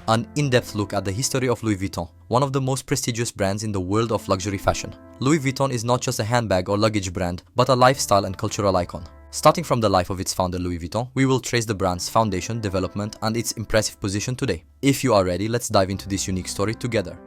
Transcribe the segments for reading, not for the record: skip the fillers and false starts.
An in-depth look at the history of Louis Vuitton, one of the most prestigious brands in the world of luxury fashion. Louis Vuitton is not just a handbag or luggage brand, but a lifestyle and cultural icon. Starting from the life of its founder Louis Vuitton, we will trace the brand's foundation, development, and its impressive position today. If you are ready, let's dive into this unique story together.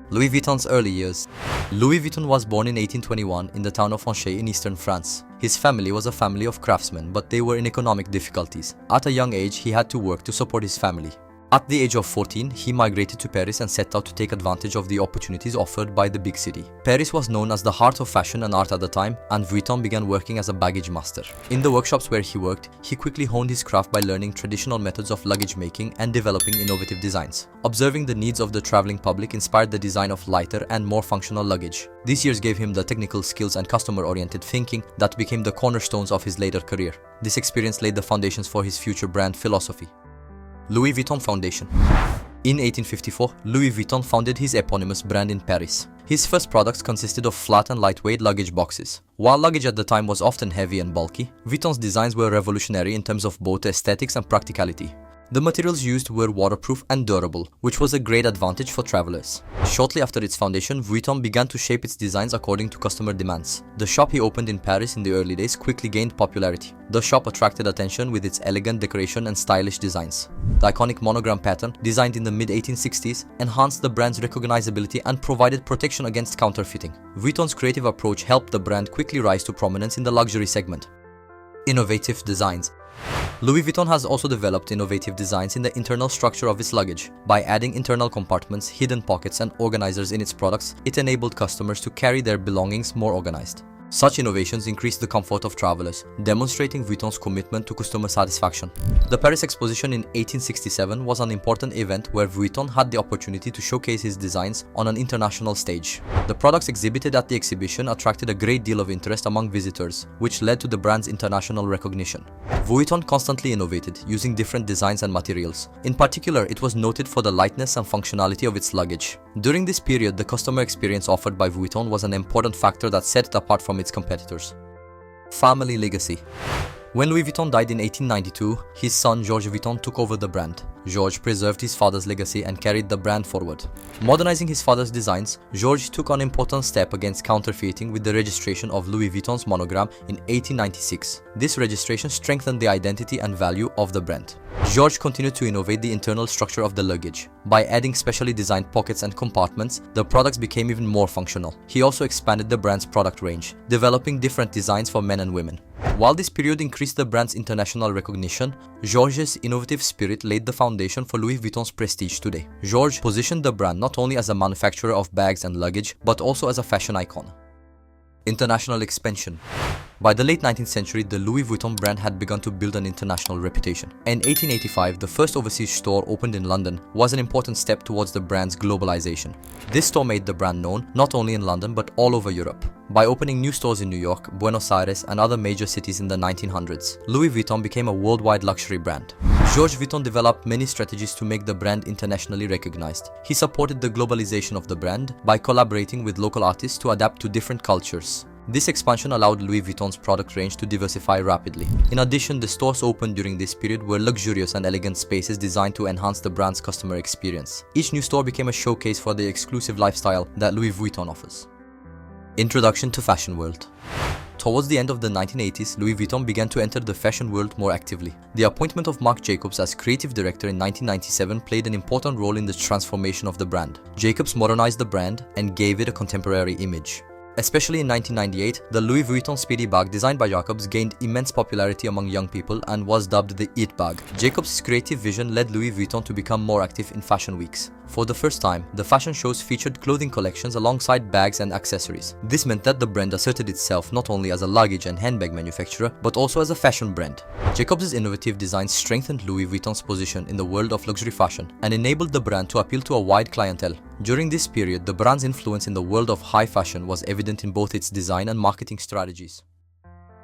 Louis Vuitton's early years. Louis Vuitton was born in 1821 in the town of Angers in eastern France. His family was a family of craftsmen, but they were in economic difficulties. At a young age, he had to work to support his family. At the age of 14, he migrated to Paris and set out to take advantage of the opportunities offered by the big city. Paris was known as the heart of fashion and art at the time, and Vuitton began working as a baggage master. In the workshops where he worked, he quickly honed his craft by learning traditional methods of luggage making and developing innovative designs. Observing the needs of the traveling public inspired the design of lighter and more functional luggage. These years gave him the technical skills and customer-oriented thinking that became the cornerstones of his later career. This experience laid the foundations for his future brand philosophy. Louis Vuitton Foundation. In 1854, Louis Vuitton founded his eponymous brand in Paris. His first products consisted of flat and lightweight luggage boxes. While luggage at the time was often heavy and bulky, Vuitton's designs were revolutionary in terms of both aesthetics and practicality. The materials used were waterproof and durable, which was a great advantage for travelers. Shortly after its foundation, Vuitton began to shape its designs according to customer demands. The shop he opened in Paris in the early days quickly gained popularity. The shop attracted attention with its elegant decoration and stylish designs. The iconic monogram pattern, designed in the mid-1860s, enhanced the brand's recognizability and provided protection against counterfeiting. Vuitton's creative approach helped the brand quickly rise to prominence in the luxury segment. Innovative designs. Louis Vuitton has also developed innovative designs in the internal structure of its luggage. By adding internal compartments, hidden pockets, and organizers in its products, it enabled customers to carry their belongings more organized. Such innovations increased the comfort of travelers, demonstrating Vuitton's commitment to customer satisfaction. The Paris Exposition in 1867 was an important event where Vuitton had the opportunity to showcase his designs on an international stage. The products exhibited at the exhibition attracted a great deal of interest among visitors, which led to the brand's international recognition. Vuitton constantly innovated, using different designs and materials. In particular, it was noted for the lightness and functionality of its luggage. During this period, the customer experience offered by Vuitton was an important factor that set it apart from its competitors. Family legacy. When Louis Vuitton died in 1892, his son Georges Vuitton took over the brand. Georges preserved his father's legacy and carried the brand forward. Modernizing his father's designs, Georges took an important step against counterfeiting with the registration of Louis Vuitton's monogram in 1896. This registration strengthened the identity and value of the brand. Georges continued to innovate the internal structure of the luggage. By adding specially designed pockets and compartments, the products became even more functional. He also expanded the brand's product range, developing different designs for men and women. While this period increased the brand's international recognition, Georges' innovative spirit laid the foundation for Louis Vuitton's prestige today. Georges positioned the brand not only as a manufacturer of bags and luggage, but also as a fashion icon. International expansion. By the late 19th century, the Louis Vuitton brand had begun to build an international reputation. In 1885, the first overseas store opened in London was an important step towards the brand's globalization. This store made the brand known not only in London but all over Europe. By opening new stores in New York, Buenos Aires, and other major cities in the 1900s, Louis Vuitton became a worldwide luxury brand. Georges Vuitton developed many strategies to make the brand internationally recognized. He supported the globalization of the brand by collaborating with local artists to adapt to different cultures. This expansion allowed Louis Vuitton's product range to diversify rapidly. In addition, the stores opened during this period were luxurious and elegant spaces designed to enhance the brand's customer experience. Each new store became a showcase for the exclusive lifestyle that Louis Vuitton offers. Introduction to fashion world. Towards the end of the 1980s, Louis Vuitton began to enter the fashion world more actively. The appointment of Marc Jacobs as creative director in 1997 played an important role in the transformation of the brand. Jacobs modernized the brand and gave it a contemporary image. Especially in 1998, the Louis Vuitton Speedy bag designed by Jacobs gained immense popularity among young people and was dubbed the It bag. Jacobs' creative vision led Louis Vuitton to become more active in fashion weeks. For the first time, the fashion shows featured clothing collections alongside bags and accessories. This meant that the brand asserted itself not only as a luggage and handbag manufacturer, but also as a fashion brand. Jacobs' innovative designs strengthened Louis Vuitton's position in the world of luxury fashion and enabled the brand to appeal to a wide clientele. During this period, the brand's influence in the world of high fashion was evident in both its design and marketing strategies.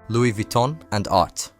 Louis Vuitton and art.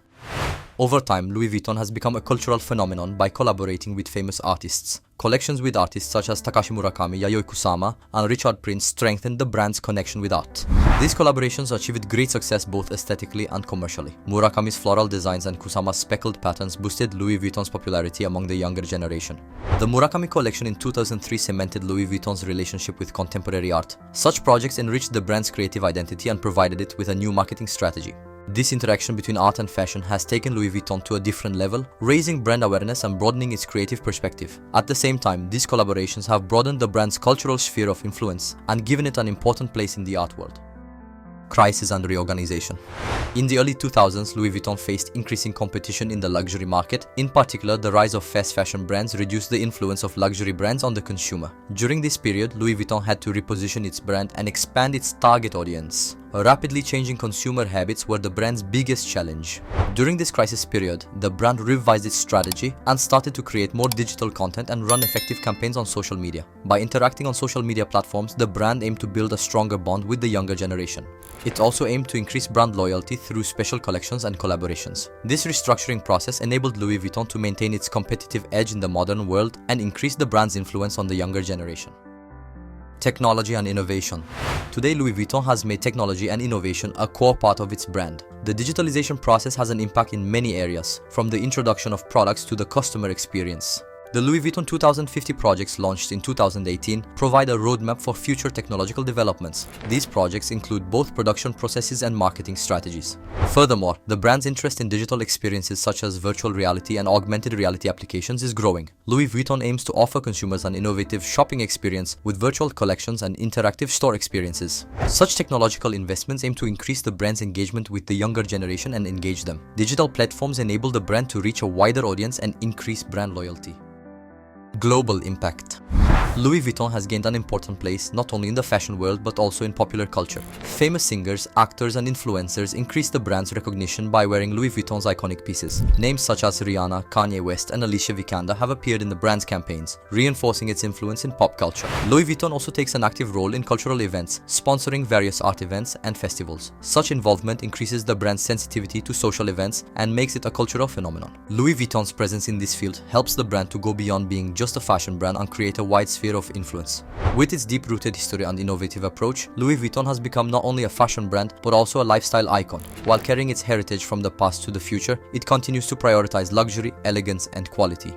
Over time, Louis Vuitton has become a cultural phenomenon by collaborating with famous artists. Collections with artists such as Takashi Murakami, Yayoi Kusama, and Richard Prince strengthened the brand's connection with art. These collaborations achieved great success both aesthetically and commercially. Murakami's floral designs and Kusama's speckled patterns boosted Louis Vuitton's popularity among the younger generation. The Murakami collection in 2003 cemented Louis Vuitton's relationship with contemporary art. Such projects enriched the brand's creative identity and provided it with a new marketing strategy. This interaction between art and fashion has taken Louis Vuitton to a different level, raising brand awareness and broadening its creative perspective. At the same time, these collaborations have broadened the brand's cultural sphere of influence and given it an important place in the art world. Crisis and reorganization. In the early 2000s, Louis Vuitton faced increasing competition in the luxury market. In particular, the rise of fast fashion brands reduced the influence of luxury brands on the consumer. During this period, Louis Vuitton had to reposition its brand and expand its target audience. Rapidly changing consumer habits were the brand's biggest challenge. During this crisis period, the brand revised its strategy and started to create more digital content and run effective campaigns on social media. By interacting on social media platforms, the brand aimed to build a stronger bond with the younger generation. It also aimed to increase brand loyalty through special collections and collaborations. This restructuring process enabled Louis Vuitton to maintain its competitive edge in the modern world and increase the brand's influence on the younger generation. Technology and innovation. Today, Louis Vuitton has made technology and innovation a core part of its brand. The digitalization process has an impact in many areas, from the introduction of products to the customer experience. The Louis Vuitton 2050 projects launched in 2018 provide a roadmap for future technological developments. These projects include both production processes and marketing strategies. Furthermore, the brand's interest in digital experiences such as virtual reality and augmented reality applications is growing. Louis Vuitton aims to offer consumers an innovative shopping experience with virtual collections and interactive store experiences. Such technological investments aim to increase the brand's engagement with the younger generation and engage them. Digital platforms enable the brand to reach a wider audience and increase brand loyalty. Global impact. Louis Vuitton has gained an important place not only in the fashion world but also in popular culture. Famous singers, actors and influencers increase the brand's recognition by wearing Louis Vuitton's iconic pieces. Names such as Rihanna, Kanye West and Alicia Vikander have appeared in the brand's campaigns, reinforcing its influence in pop culture. Louis Vuitton also takes an active role in cultural events, sponsoring various art events and festivals. Such involvement increases the brand's sensitivity to social events and makes it a cultural phenomenon. Louis Vuitton's presence in this field helps the brand to go beyond being just a fashion brand and create a wide sphere of influence. With its deep-rooted history and innovative approach, Louis Vuitton has become not only a fashion brand but also a lifestyle icon. While carrying its heritage from the past to the future, it continues to prioritize luxury, elegance and quality.